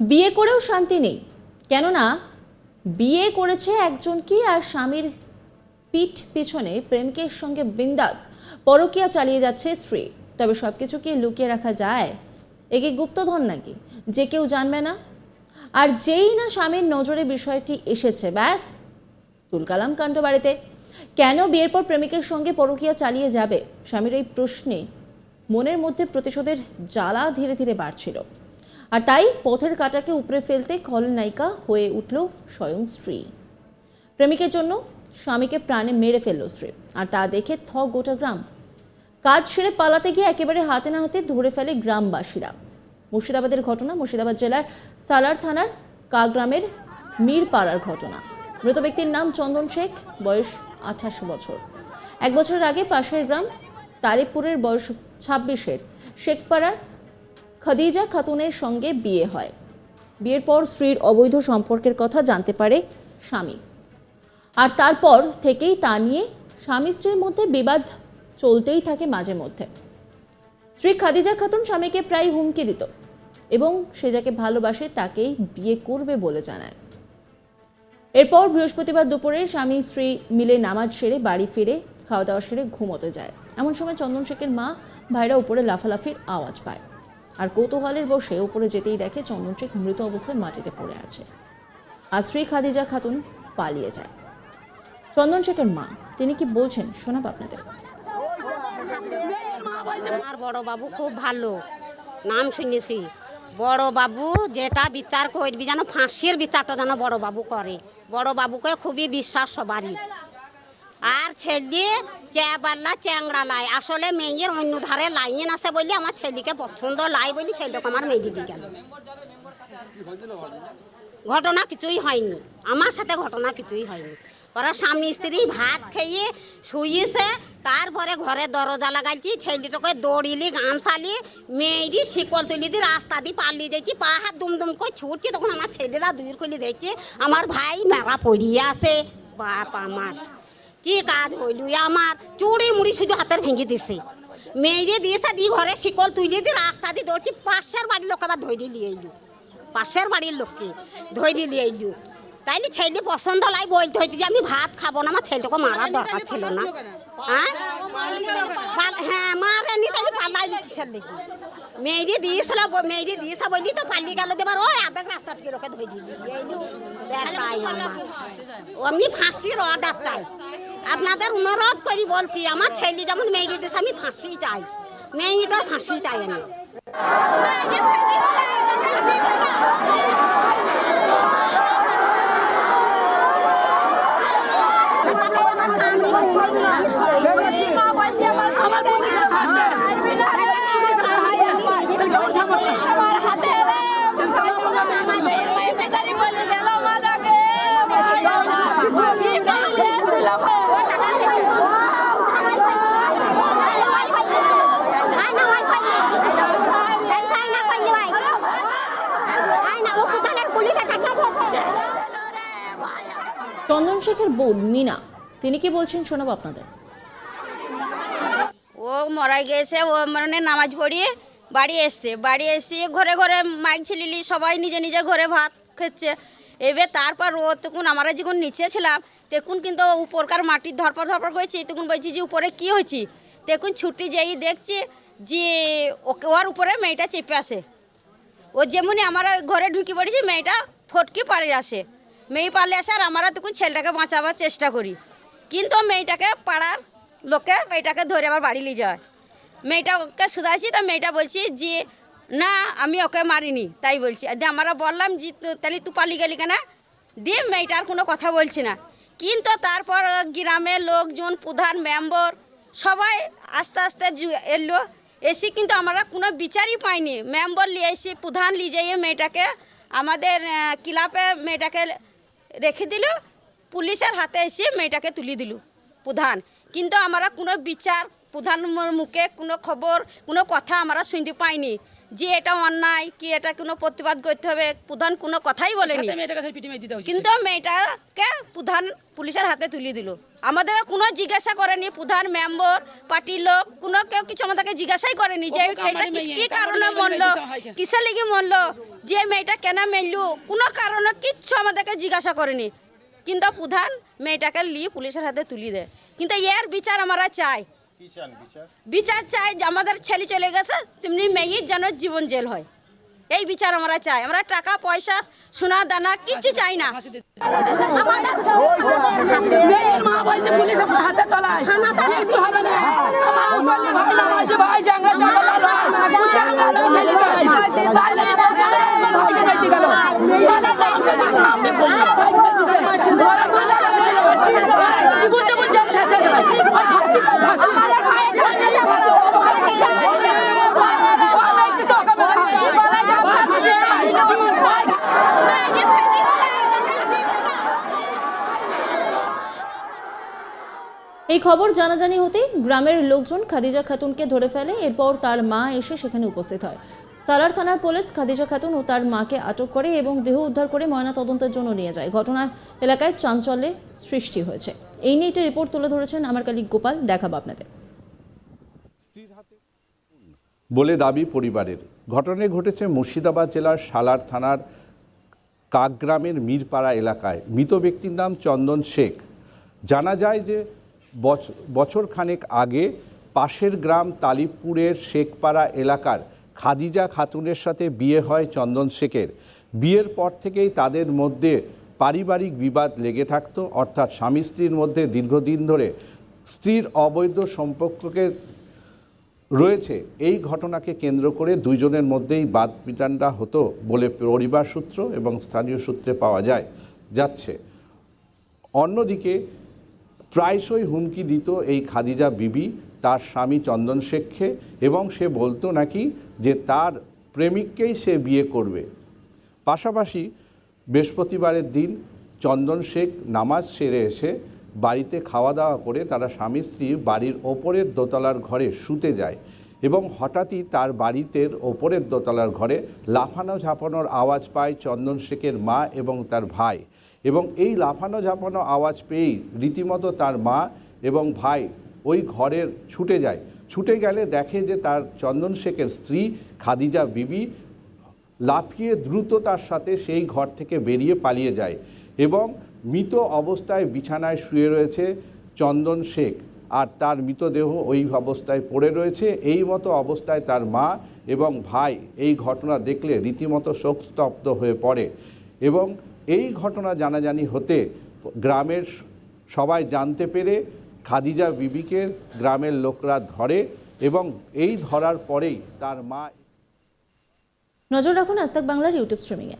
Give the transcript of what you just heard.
বিয়ে করেও শান্তি নেই, কেননা বিয়ে করেছে একজনকে আর স্বামীর পিঠ পিছনে প্রেমিকের সঙ্গে বিন্দাস পরকীয়া চালিয়ে যাচ্ছে স্ত্রী। তবে সবকিছু কি লুকিয়ে রাখা যায়? একে গুপ্তধন নাকি যে কেউ জানবে না? আর যেই না স্বামীর নজরে বিষয়টি এসেছে, ব্যাস তুলকালাম কাণ্ড বাড়িতে। কেন বিয়ের পর প্রেমিকের সঙ্গে পরকীয়া চালিয়ে যাবে? স্বামীর এই প্রশ্নে মনের মধ্যে প্রতিশোধের জ্বালা ধীরে ধীরে বাড়ছিল। আর তাই পথের কাঁটাকে উপড়ে ফেলতে খলনায়িকা হয়ে উঠল স্বয়ং স্ত্রী। প্রেমিকের জন্য স্বামীকে প্রাণে মেরে ফেলল স্ত্রী, আর তা দেখে থ গোটা গ্রাম। কাজ সেরে পালাতে গিয়ে একেবারে হাতে না হাতে ধরে ফেলে গ্রামবাসীরা। মুর্শিদাবাদের ঘটনা, মুর্শিদাবাদ জেলার সালার থানার কাগ্রামের মীরপাড়ার ঘটনা। মৃত ব্যক্তির নাম চন্দন শেখ, বয়স 28 বছর। এক বছরের আগে পাশের গ্রাম তালিবপুরের বয়স 26-এর শেখপাড়ার খাদিজা খাতুনের সঙ্গে বিয়ে হয়। বিয়ের পর স্ত্রীর অবৈধ সম্পর্কের কথা জানতে পারে স্বামী, আর তারপর থেকেই তা নিয়ে স্বামী স্ত্রীর মধ্যে বিবাদ চলতেই থাকে। মাঝে মধ্যে স্ত্রী খাদিজা খাতুন স্বামীকে প্রায় হুমকি দিত এবং সে যাকে ভালোবাসে তাকেই বিয়ে করবে বলে জানায়। এরপর বৃহস্পতিবার দুপুরে স্বামী স্ত্রী মিলে নামাজ সেরে বাড়ি ফিরে খাওয়া দাওয়া সেরে ঘুমোতে যায়। এমন সময় চন্দন শেখের মা ভাইরা উপরে লাফালাফির আওয়াজ পায়, আর কৌতূহলের বসে উপরে যেতেই দেখে চন্দন শেখ মৃত অবস্থায় মাটিতে পড়ে আছে, আর স্ত্রী খাদিজা খাতুন পালিয়ে যায়। চন্দন শেখের মা তিনি কি বলছেন শোনাব আপনাদের। আমার বড় বাবু খুব ভালো, নাম শুনেছি। বড় বাবু যেটা বিচার করবি যেন ফাঁসির বিচারটা যেন বড় বাবু করে। বড় বাবুকে খুবই বিশ্বাস সবারই। আর ছেলে চেবাল্লা চ্যাংড়া লাই, আসলে মেয়ের অন্য ধারে লাইন আছে বলে আমার ছেলেকে পছন্দ লাই বলে ছেলেটাকে আমার মেয়ে দিয়ে গেল। ঘটনা কিছুই হয়নি, আমার সাথে ঘটনা কিছুই হয়নি। ওরা স্বামী স্ত্রী ভাত খেয়ে শুয়েছে, তারপরে ঘরে দরজা লাগাইছি, ছেলেটাকে দৌড়িলি গামছালি মেয়েরই শিকল তুলি দিয়ে রাস্তা দিয়ে পালিয়ে যাইছি। পা হাত দুমদুম করে ছুটছি, তখন আমার ছেলেরা দূর খুলে দেখছে আমার ভাই মেরা পড়িয়ে আছে। বাপ আমার কি কাজ হইল, আমার চুড়ি মুড়ি শুধু হাতের ভেঙে দিছে। মেয়েরে দিয়েছে দিয়ে ঘরে শিকল তুলে দিয়ে রাস্তা দিয়ে দৌড়ছি। পাশের বাড়ির লোক আবার ধরে নিয়ে এলু, পাশের বাড়ির লোককে ধরে নিয়ে এলু। তাইলে ছেলে পছন্দ লাই বলতে হইতে যে আমি ভাত খাবো না, আমার ছেলেটাকে মারার দরকার ছিল না। হ্যাঁ হ্যাঁ মারেনি, তাই পালাই কিসের লেগে? মেয়েরে দিয়েছিল, মেয়েরে দিয়েছে বলি তো পালিয়ে গেল। দেবার ওই আধা রাস্তা থেকে লোকে ধরে দিলি আমি ফাঁসির অর্ডার চাই। আপনাদের অনুরোধ করি বলছি, আমার ছেলে যেমন মেয়েরে দিয়েছে আমি ফাঁসি চাই, মেয়েটা ফাঁসি চাই আমি। চন্দন শেখের বউ মিনা তিনি কি বলছেন শোনাবো আপনাদের। ও মারা গেছে, ও মানে নামাজ পড়িয়ে বাড়ি এসছে, বাড়ি এসে ঘরে ঘরে মাইক ছিলিলি সবাই নিজে নিজের ঘরে ভাত খাচ্ছে। এবার তারপর ও তখন আমরা যখন নিচে ছিলাম তখন কিন্তু উপরকার মাটির ধরপড় করেছি, তখন বলছি যে উপরে কি হয়েছি, তখন ছুটি যাই দেখছি যে ওকে ওর উপরে মেয়েটা চেপে আসে। ও যেমনি আমরা ঘরে ঢুকে পড়েছি, মেয়েটা ফটকে পালিয়ে আসে। মেয়ে পালিয়ে আসে, আর আমরা তখন ছেলেটাকে বাঁচাবার চেষ্টা করি, কিন্তু মেয়েটাকে পাড়ার লোকে মেয়েটাকে ধরে আবার বাড়ি নিয়ে যায়। মেয়েটা ওকে শুধাইছি, তা মেয়েটা বলছি যে না আমি ওকে মারিনি, তাই বলছি। আমরা বললাম যে তাহলে তুই পালিয়ে গেলি কেন? দিয়ে মেয়েটা আর কোনো কথা বলছি না। কিন্তু তারপর গ্রামের লোকজন, প্রধান মেম্বার সবাই আস্তে আস্তে এলো, এসে কিন্তু আমরা কোনো বিচারই পাইনি। মেম্বার নিয়ে এসে প্রধান নিয়ে যাইয়ে মেয়েটাকে আমাদের ক্লাবে মেয়েটাকে রেখে দিল, পুলিশের হাতে এসে মেয়েটাকে তুলে দিল প্রধান। কিন্তু আমরা কোনো বিচার, প্রধান মুখে কোনো খবর, কোনো কথা আমরা শুনতে পাইনি যে এটা অন্যায় কি এটা কোনো প্রতিবাদ করতে হবে, প্রধান কোনো কথাই বলেনি। কিন্তু মেয়েটাকে প্রধান পুলিশের হাতে তুলে দিল, আমাদের কোনো জিজ্ঞাসা করেনি। প্রধান মেম্বার পার্টির লোক কোনো কেউ কিছু আমাদেরকে জিজ্ঞাসাই করেনি যে এটা কি কারণে মরলো, কিসের লেগে মরলো, যে মেয়েটা কেন মেললো, কোনো কারণে কিচ্ছু আমাদেরকে জিজ্ঞাসা করেনি। কিন্তু প্রধান মেয়েটাকে নিয়ে পুলিশের হাতে তুলে দেয়। কিন্তু এর বিচার আমরা চাই, বিচার চাই যে আমাদের ছেলে চলে গেছে তেমনি মেয়ের যেন জীবন জেল হয়, এই বিচার আমরা চাই। আমরা টাকা পয়সা সোনা দানা কিছু চাই না। মেয়ের মা বলছে পুলিশ আমার হাতে তলায় কিচ্ছু হবে না। আমার মুসল্লি ভাই নামাজি ভাই জাঙ্গা জাঙ্গা ছেলে চাই তাই লাগে ভাইকে নাইতে গেল সামনে এই খবর জানাজানি হতেই গ্রামের লোকজন খাদিজা খাতুনকে ধরে ফেলে। এরপর তার মা এসে সেখানে উপস্থিত হয়। সালার থানার পুলিশ খাদিজা খাতুন ও তার মাকে আটক করে এবং দেহ উদ্ধার করে ময়নাতদন্তের জন্য নিয়ে যায়। ঘটনার এলাকায় চাঞ্চল্যের সৃষ্টি হয়েছে। এই নিয়ে একটি রিপোর্ট তুলে ধরেছেন আমার কলিগ গোপাল, দেখাবো আপনাদের। বলে দাবি পরিবারের। ঘটনাটি ঘটেছে মুর্শিদাবাদ জেলার সালার থানার কাকগ্রামের মিরপাড়া এলাকায়। মৃত ব্যক্তির নাম চন্দন শেখ। জানা যায় যে বছর খানেক আগে পাশের গ্রাম তালিবপুরের শেখপাড়া এলাকার খাদিজা খাতুনের সাথে বিয়ে হয় চন্দন শেখের। বিয়ের পর থেকেই তাদের মধ্যে পারিবারিক বিবাদ লেগে থাকতো, অর্থাৎ স্বামী স্ত্রীর মধ্যে দীর্ঘদিন ধরে স্ত্রীর অবৈধ সম্পর্ককে রয়েছে। এই ঘটনাকে কেন্দ্র করে দুইজনের মধ্যেই বাদ বিতণ্ডা হতো বলে পরিবার সূত্র এবং স্থানীয় সূত্রে পাওয়া যাচ্ছে। অন্যদিকে প্রায়শই হুমকি দিত এই খাদিজা বিবি তার স্বামী চন্দন শেখকে, এবং সে বলতো নাকি যে তার প্রেমিককেই সে বিয়ে করবে। পাশাপাশি বৃহস্পতিবারের দিন চন্দন শেখ নামাজ সেরে এসে বাড়িতে খাওয়া দাওয়া করে তারা স্বামী স্ত্রী বাড়ির ওপরের দোতলার ঘরে শুতে যায় এবং হঠাৎই তার বাড়িতে ওপরের দোতলার ঘরে লাফানো ঝাঁপানোর আওয়াজ পায় চন্দন শেখের মা এবং তার ভাই। এবং এই লাফানো ঝাঁপানো আওয়াজ পেয়েই রীতিমতো তার মা এবং ভাই ওই ঘরের ছুটে গেলে দেখে যে তার চন্দন শেখের স্ত্রী খাদিজা বিবি লাফিয়ে দ্রুততার সাথে সেই ঘর থেকে বেরিয়ে পালিয়ে যায় এবং মৃত অবস্থায় বিছানায় শুয়ে রয়েছে চন্দন শেখ, আর তার মৃতদেহ ওই অবস্থায় পড়ে রয়েছে। এই মতো অবস্থায় তার মা এবং ভাই এই ঘটনা দেখলে রীতিমতো শোকস্তব্ধ হয়ে পড়ে এবং এই ঘটনা জানাজানি হতে গ্রামের সবাই জানতে পেরে খাদিজা বিবিকে গ্রামের লোকরা ধরে এবং এই ধরার পরেই তার মা। নজর রাখুন আজ তাক বাংলার ইউটিউব স্ট্রিমিংয়ে।